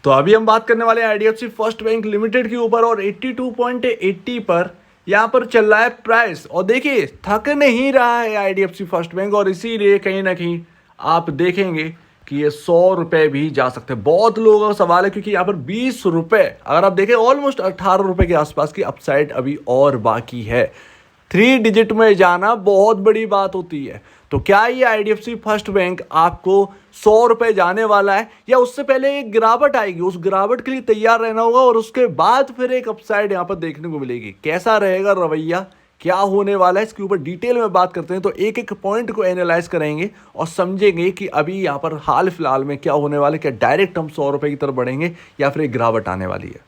तो अभी हम बात करने वाले हैं आईडीएफसी फर्स्ट बैंक लिमिटेड के ऊपर और 82.80 पर यहाँ पर चल रहा है प्राइस। और देखिए थक नहीं रहा है आईडीएफसी फर्स्ट बैंक, और इसीलिए कहीं ना कहीं आप देखेंगे कि ये 100 रुपये भी जा सकते हैं। बहुत लोगों का सवाल है क्योंकि यहाँ पर 20 रुपये, अगर आप देखें ऑलमोस्ट 18 रुपये के आसपास की अपसाइड अभी और बाकी है। 3 डिजिट में जाना बहुत बड़ी बात होती है। तो क्या ये आईडीएफसी फर्स्ट बैंक आपको 100 रुपये जाने वाला है, या उससे पहले एक गिरावट आएगी? उस गिरावट के लिए तैयार रहना होगा और उसके बाद फिर एक अपसाइड यहाँ पर देखने को मिलेगी। कैसा रहेगा रवैया, क्या होने वाला है, इसके ऊपर डिटेल में बात करते हैं। तो एक एक पॉइंट को एनालाइज करेंगे और समझेंगे कि अभी यहाँ पर हाल फिलहाल में क्या होने वाला है। क्या डायरेक्ट हम 100 रुपये की तरफ बढ़ेंगे या फिर एक गिरावट आने वाली है?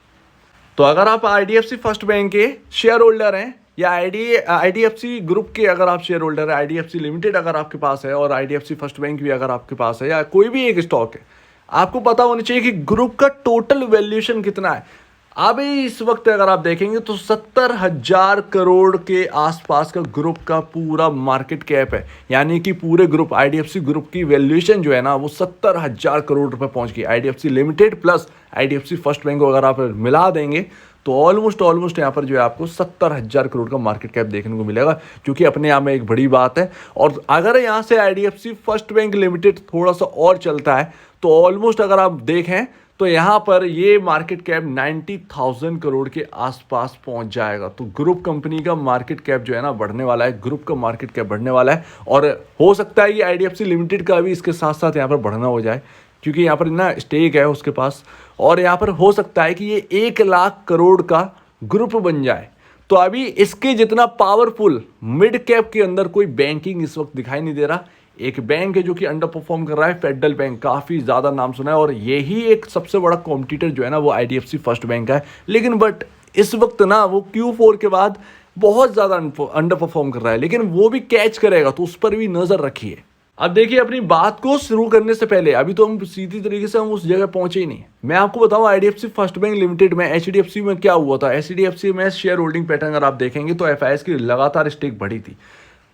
तो अगर आप आईडीएफसी फर्स्ट बैंक के शेयर होल्डर हैं या आईडीएफसी ग्रुप के अगर आप शेयर होल्डर है, आईडीएफसी लिमिटेड अगर आपके पास है और आईडीएफसी फर्स्ट बैंक भी अगर आपके पास है, या कोई भी एक स्टॉक है, आपको पता होना चाहिए कि ग्रुप का टोटल वैल्यूएशन कितना है। अभी इस वक्त अगर आप देखेंगे तो 70,000 करोड़ के आसपास का ग्रुप का पूरा मार्केट कैप है। यानी कि पूरे ग्रुप आईडीएफसी ग्रुप की वैल्यूएशन जो है ना वो 70,000 करोड़ रुपए पहुंच गई। IDFC limited plus IDFC first bank को अगर आप मिला देंगे तो ऑलमोस्ट यहाँ पर जो है आपको 70,000 करोड़ का मार्केट कैप देखने को मिलेगा, जो कि अपने आप में एक बड़ी बात है। और अगर यहाँ से आईडीएफसी फर्स्ट बैंक लिमिटेड थोड़ा सा और चलता है तो ऑलमोस्ट अगर आप देखें तो यहाँ पर ये मार्केट कैप 90,000 करोड़ के आसपास पहुंच जाएगा। तो ग्रुप कंपनी का मार्केट कैप जो है ना बढ़ने वाला है, ग्रुप का मार्केट कैप बढ़ने वाला है। और हो सकता है कि आईडीएफसी लिमिटेड का भी इसके साथ साथ यहाँ पर बढ़ना हो जाए, क्योंकि यहाँ पर ना स्टेक है उसके पास, और यहाँ पर हो सकता है कि ये 1 लाख करोड़ का ग्रुप बन जाए। तो अभी इसके जितना पावरफुल मिड कैप के अंदर कोई बैंकिंग इस वक्त दिखाई नहीं दे रहा। एक बैंक है जो कि अंडर परफॉर्म कर रहा है, फेडरल बैंक, काफ़ी ज़्यादा नाम सुना है, और यही एक सबसे बड़ा कॉम्पिटिटर जो है ना वो आईडीएफसी फर्स्ट बैंक है। लेकिन बट इस वक्त ना वो Q4 के बाद बहुत ज़्यादा अंडर परफॉर्म कर रहा है, लेकिन वो भी कैच करेगा, तो उस पर भी नज़र रखिए। अब देखिए अपनी बात को शुरू करने से पहले अभी तो हम सीधी तरीके से हम उस जगह पहुंचे ही नहीं। मैं आपको बताऊं आईडीएफसी फर्स्ट बैंक लिमिटेड में एचडीएफसी में क्या हुआ था। एचडीएफसी में शेयर होल्डिंग पैटर्न अगर आप देखेंगे तो एफआईएस की लगातार स्टेक बढ़ी थी।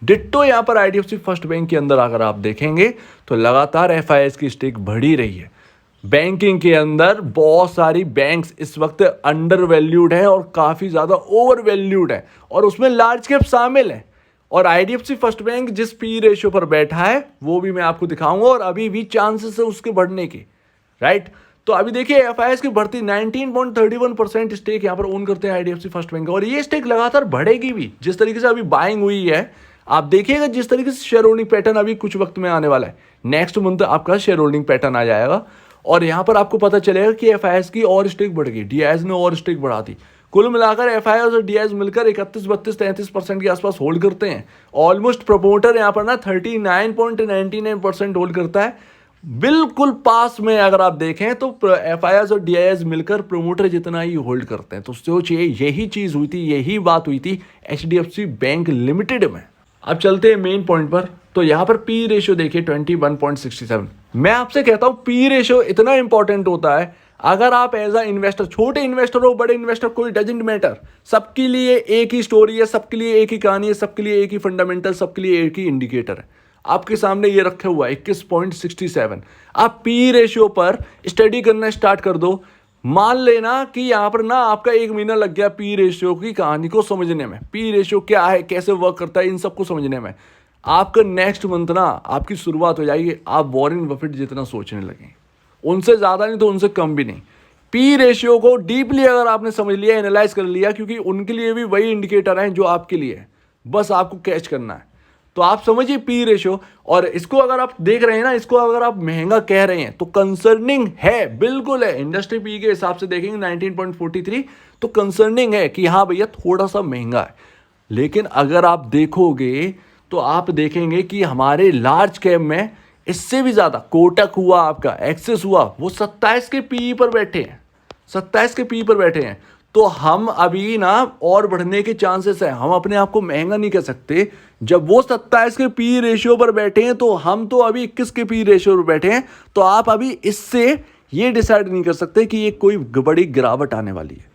डिट्टो यहाँ पर आईडीएफसी फर्स्ट बैंक के अंदर अगर आप देखेंगे तो लगातार एफआईएस की स्टेक बढ़ी रही है। बैंकिंग के अंदर बहुत सारी बैंक्स इस वक्त अंडर वैल्यूड है और काफ़ी ज़्यादा ओवर वैल्यूड है, और उसमें लार्ज कैप शामिल है। और आईडीएफसी फर्स्ट बैंक जिस पी रेशियो पर बैठा है वो भी मैं आपको दिखाऊंगा, और अभी भी चांसेस है उसके बढ़ने के, राइट। तो अभी देखिए एफआईएस की बढ़ती 19.31% स्टेक यहाँ पर ओन करते हैं आईडीएफसी फर्स्ट बैंक, और ये स्टेक लगातार बढ़ेगी भी। जिस तरीके से अभी बाइंग हुई है, आप देखिएगा जिस तरीके से शेयर होल्डिंग पैटर्न अभी कुछ वक्त में आने वाला है, नेक्स्ट मंथ आपका शेयर होल्डिंग पैटर्न आ जाएगा, और यहाँ पर आपको पता चलेगा कि एफआईएस की और स्टेक बढ़ गई, डीआईएस ने और स्टेक बढ़ा दी। कुल मिलाकर एफआईएस और डीआईएस मिलकर 31, 32, 33% के आसपास होल्ड करते हैं। ऑलमोस्ट प्रमोटर यहाँ पर ना 39.99% होल्ड करता है। बिल्कुल पास में अगर आप देखें तो एफआईएस और डीआईएस मिलकर प्रमोटर जितना ही होल्ड करते हैं। तो सोचिए यही चीज़ हुई थी, यही बात हुई थी एचडीएफसी बैंक लिमिटेड में। अब चलते हैं मेन पॉइंट पर। तो यहाँ पर पी रेशियो देखिए 21.67। मैं आपसे कहता हूँ पी रेशियो इतना इंपॉर्टेंट होता है। अगर आप एज अ इन्वेस्टर, छोटे इन्वेस्टर हो बड़े इन्वेस्टर, कोई डजेंट मैटर, सबके लिए एक ही स्टोरी है, सबके लिए एक ही कहानी है, सबके लिए एक ही फंडामेंटल, सबके लिए एक ही इंडिकेटर है। आपके सामने ये रखा हुआ है 21.67। आप पी रेशियो पर स्टडी करना स्टार्ट कर दो। मान लेना कि यहाँ पर ना आपका 1 महीना लग गया पी रेशियो की कहानी को समझने में, पी रेशियो क्या है, कैसे वर्क करता है, इन सबको समझने में। आपका नेक्स्ट मंथ ना आपकी शुरुआत हो जाएगी, आप वॉरेन बफेट जितना सोचने लगेंगे, उनसे ज़्यादा नहीं तो उनसे कम भी नहीं। पी रेशियो को डीपली अगर आपने समझ लिया, एनालाइज कर लिया, क्योंकि उनके लिए भी वही इंडिकेटर हैं जो आपके लिए है, बस आपको कैच करना है। तो आप समझिए पी रेशियो, और इसको अगर आप देख रहे हैं ना, इसको अगर आप महंगा कह रहे हैं तो कंसर्निंग है, बिल्कुल है। इंडस्ट्री पी के हिसाब से देखेंगे 19.43 तो कंसर्निंग है कि हाँ भैया थोड़ा सा महंगा है। लेकिन अगर आप देखोगे तो आप देखेंगे कि हमारे लार्ज कैप में इससे भी ज़्यादा कोटक हुआ, आपका एक्सिस हुआ, वो 27 के पी पर बैठे हैं, 27 के पी पर बैठे हैं। तो हम अभी ना और बढ़ने के चांसेस हैं। हम अपने आप को महंगा नहीं कह सकते। जब वो 27 के पी रेशियो पर बैठे हैं तो हम तो अभी 21 के पी रेशियो पर बैठे हैं। तो आप अभी इससे ये डिसाइड नहीं कर सकते कि ये कोई बड़ी गिरावट आने वाली है।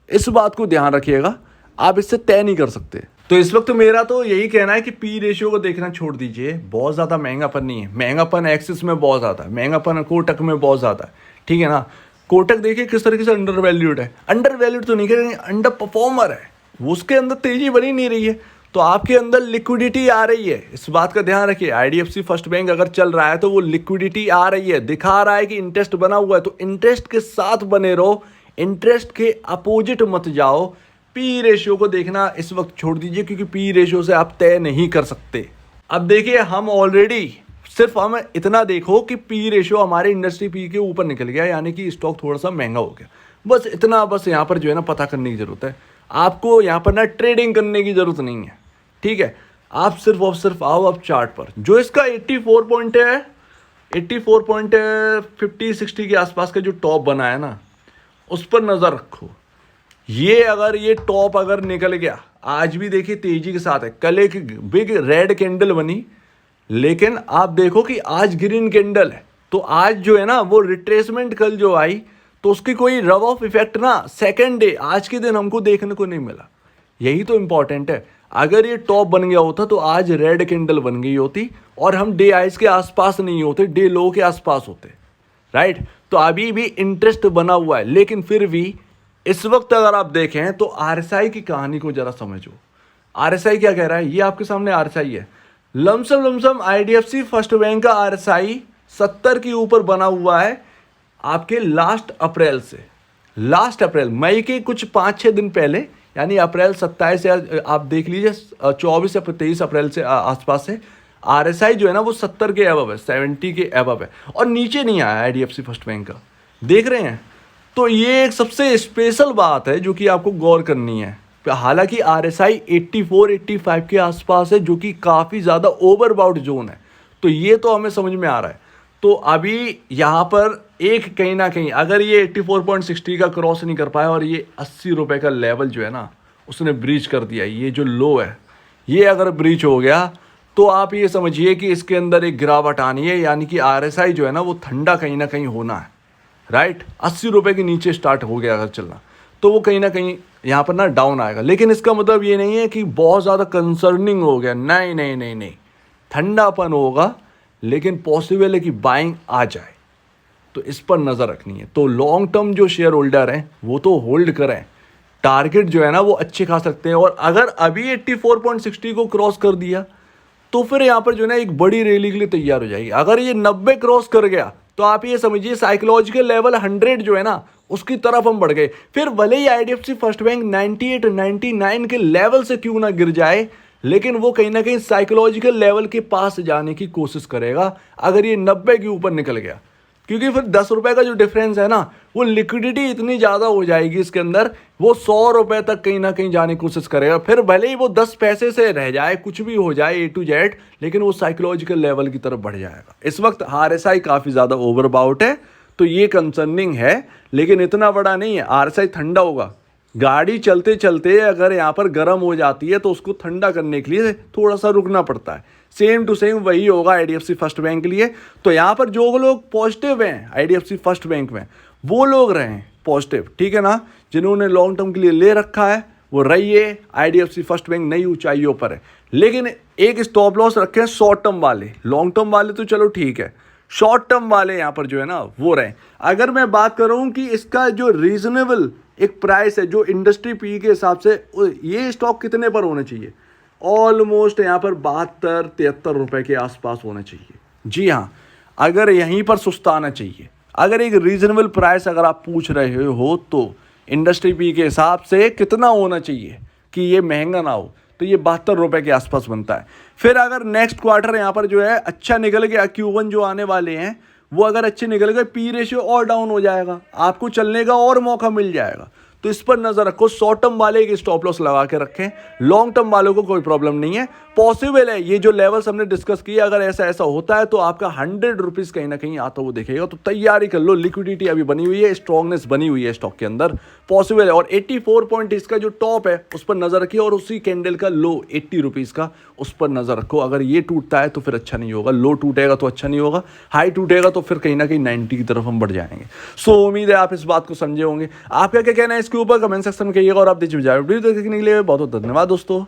इस बात को ध्यान रखिएगा, आप इससे तय नहीं कर सकते। तो इस वक्त मेरा तो यही कहना है कि पी रेशियो को देखना छोड़ दीजिए। बहुत ज़्यादा महंगापन नहीं है, महंगापन एक्सिस में बहुत ज़्यादा है, महंगापन कोटक में बहुत ज़्यादा है, ठीक है ना। कोटक देखिए किस तरीके से अंडर वैल्यूड है, अंडर वैल्यूड तो नहीं करेंगे, अंडर परफॉर्मर है, उसके अंदर तेजी बनी नहीं रही है, तो आपके अंदर लिक्विडिटी आ रही है, इस बात का ध्यान रखिए। आईडीएफसी फर्स्ट बैंक अगर चल रहा है तो वो लिक्विडिटी आ रही है, दिखा रहा है कि इंटरेस्ट बना हुआ है, तो इंटरेस्ट के साथ बने रहो, इंटरेस्ट के अपोजिट मत जाओ। पी रेशियो को देखना इस वक्त छोड़ दीजिए, क्योंकि पी रेशियो से आप तय नहीं कर सकते। अब देखिए हम ऑलरेडी सिर्फ हम इतना देखो कि पी रेशियो हमारे इंडस्ट्री पी के ऊपर निकल गया, यानी कि स्टॉक थोड़ा सा महंगा हो गया, बस इतना, बस यहाँ पर जो है ना पता करने की जरूरत है। आपको यहाँ पर ना ट्रेडिंग करने की जरूरत नहीं है, ठीक है। आप सिर्फ और सिर्फ आओ आप चार्ट पर, जो इसका 84 पॉइंट है, 84.50-60 के आसपास का जो टॉप बना है ना, उस पर नज़र रखो। ये अगर ये टॉप अगर निकल गया, आज भी देखिए तेजी के साथ है, कल एक बिग रेड कैंडल बनी, लेकिन आप देखो कि आज ग्रीन कैंडल है, तो आज जो है ना वो रिट्रेसमेंट कल जो आई, तो उसकी कोई रब ऑफ इफेक्ट ना सेकेंड डे आज के दिन हमको देखने को नहीं मिला। यही तो इंपॉर्टेंट है। अगर ये टॉप बन गया होता तो आज रेड कैंडल बन गई होती और हम डे हाइज के आसपास नहीं होते, डे लो के आसपास होते, राइट। तो अभी भी इंटरेस्ट बना हुआ है, लेकिन फिर भी इस वक्त अगर आप देखें तो आरएसआई की कहानी को जरा समझो। आरएसआई क्या कह रहा है, ये आपके सामने आरएसआई है। लमसम आईडीएफसी फर्स्ट बैंक का आरएसआई 70 के ऊपर बना हुआ है आपके लास्ट अप्रैल से, लास्ट अप्रैल मई के कुछ 5-6 दिन पहले, यानी अप्रैल 27 से आप देख लीजिए 24 या 23 अप्रैल से आसपास से आरएसआई जो है ना वो 70 के अबव है, 70 के अबव है, और नीचे नहीं आया आईडीएफसी फर्स्ट बैंक का, देख रहे हैं। तो ये एक सबसे स्पेशल बात है जो कि आपको गौर करनी है। हालांकि आरएसआई 84-85 के आसपास है, जो कि काफ़ी ज़्यादा ओवरबाउट जोन है, तो ये तो हमें समझ में आ रहा है। तो अभी यहाँ पर एक कहीं ना कहीं अगर ये 84.60 का क्रॉस नहीं कर पाया और ये 80 रुपये का लेवल जो है ना उसने ब्रीच कर दिया, ये जो लो है ये अगर ब्रीच हो गया तो आप ये समझिए कि इसके अंदर एक गिरावट आनी है, यानी कि आरएसआई जो है ना वो ठंडा कहीं ना कहीं होना है, राइट। 80 रुपये के नीचे स्टार्ट हो गया अगर चलना तो वो कहीं ना कहीं यहाँ पर ना डाउन आएगा, लेकिन इसका मतलब ये नहीं है कि बहुत ज़्यादा कंसर्निंग हो गया, नहीं नहीं नहीं नहीं, ठंडापन होगा, लेकिन पॉसिबल है कि बाइंग आ जाए, तो इस पर नज़र रखनी है। तो लॉन्ग टर्म जो शेयर होल्डर हैं वो तो होल्ड करें, टारगेट जो है ना वो अच्छे खा सकते हैं, और अगर अभी 84.60 को क्रॉस कर दिया तो फिर यहाँ पर जो है ना एक बड़ी रैली के लिए तैयार हो जाएगी। अगर ये 90 क्रॉस कर गया तो आप ये समझिए साइकोलॉजिकल लेवल 100 जो है ना उसकी तरफ हम बढ़ गए। फिर भले ही आईडीएफसी फर्स्ट बैंक 98-99 के लेवल से क्यों ना गिर जाए, लेकिन वो कहीं ना कहीं साइकोलॉजिकल लेवल के पास जाने की कोशिश करेगा अगर ये 90 के ऊपर निकल गया, क्योंकि फिर 10 रुपये का जो डिफरेंस है ना वो लिक्विडिटी इतनी ज़्यादा हो जाएगी इसके अंदर, वो 100 रुपये तक कहीं ना कहीं जाने की कोशिश करेगा। फिर भले ही वो 10 पैसे से रह जाए, कुछ भी हो जाए A to Z, लेकिन वो साइकोलॉजिकल लेवल की तरफ बढ़ जाएगा। इस वक्त आरएसआई काफ़ी ज़्यादा ओवरबाउट है, तो ये कंसर्निंग है, लेकिन इतना बड़ा नहीं है। आरएसआई ठंडा होगा, गाड़ी चलते चलते अगर यहाँ पर गर्म हो जाती है तो उसको ठंडा करने के लिए थोड़ा सा रुकना पड़ता है। सेम टू सेम वही होगा आईडीएफसी फर्स्ट बैंक के लिए। तो यहाँ पर जो लोग पॉजिटिव हैं आईडीएफसी फर्स्ट बैंक में, वो लोग रहें पॉजिटिव, ठीक है ना। जिन्होंने लॉन्ग टर्म के लिए ले रखा है वो रहिए, आईडीएफसी फर्स्ट बैंक नई ऊंचाइयों पर है, लेकिन एक स्टॉप लॉस रखें शॉर्ट टर्म वाले। लॉन्ग टर्म वाले तो चलो ठीक है, शॉर्ट टर्म वाले यहाँ पर जो है ना वो रहें। अगर मैं बात करूँ कि इसका जो रीजनेबल एक प्राइस है जो इंडस्ट्री पी के हिसाब से, ये स्टॉक कितने पर होना चाहिए, ऑलमोस्ट यहाँ पर 72-73 रुपये के आसपास होना चाहिए। जी हाँ, अगर यहीं पर सुस्ताना चाहिए। अगर एक रीजनेबल प्राइस अगर आप पूछ रहे हो तो इंडस्ट्री पी के हिसाब से कितना होना चाहिए कि ये महंगा ना हो, तो ये 72 रुपये के आसपास बनता है। फिर अगर नेक्स्ट क्वार्टर यहाँ पर जो है अच्छा निकल गया, Q1 जो आने वाले हैं वो अगर अच्छे निकल गए, पी रेशियो और डाउन हो जाएगा, आपको चलने का और मौका मिल जाएगा। तो इस पर नजर रखो। शॉर्ट टर्म वाले एक स्टॉप लॉस लगा के रखें, लॉन्ग टर्म वालों को कोई प्रॉब्लम नहीं है। पॉसिबल है ये जो लेवल्स हमने डिस्कस किया, अगर ऐसा ऐसा होता है तो आपका 100 रुपीज कहीं ना कहीं आता हुआ दिखेगा। तो तैयारी कर लो, लिक्विडिटी अभी बनी हुई है, स्ट्रॉन्गनेस बनी हुई है स्टॉक के अंदर, पॉसिबल है। और 84 पॉइंट इसका जो टॉप है उस पर नजर रखिए, और उसी कैंडल का लो 80 रुपीज का उस पर नजर रखो। अगर ये टूटता है तो फिर अच्छा नहीं होगा, लो टूटेगा तो अच्छा नहीं होगा, हाई टूटेगा तो फिर कहीं ना कहीं 90 की तरफ हम बढ़ जाएंगे। सो उम्मीद है आप इस बात को समझे होंगे। आपका क्या कहना है इसके ऊपर कमेंट सेक्शन में कहिएगा, और आप वीडियो देखने के लिए बहुत बहुत धन्यवाद दोस्तों।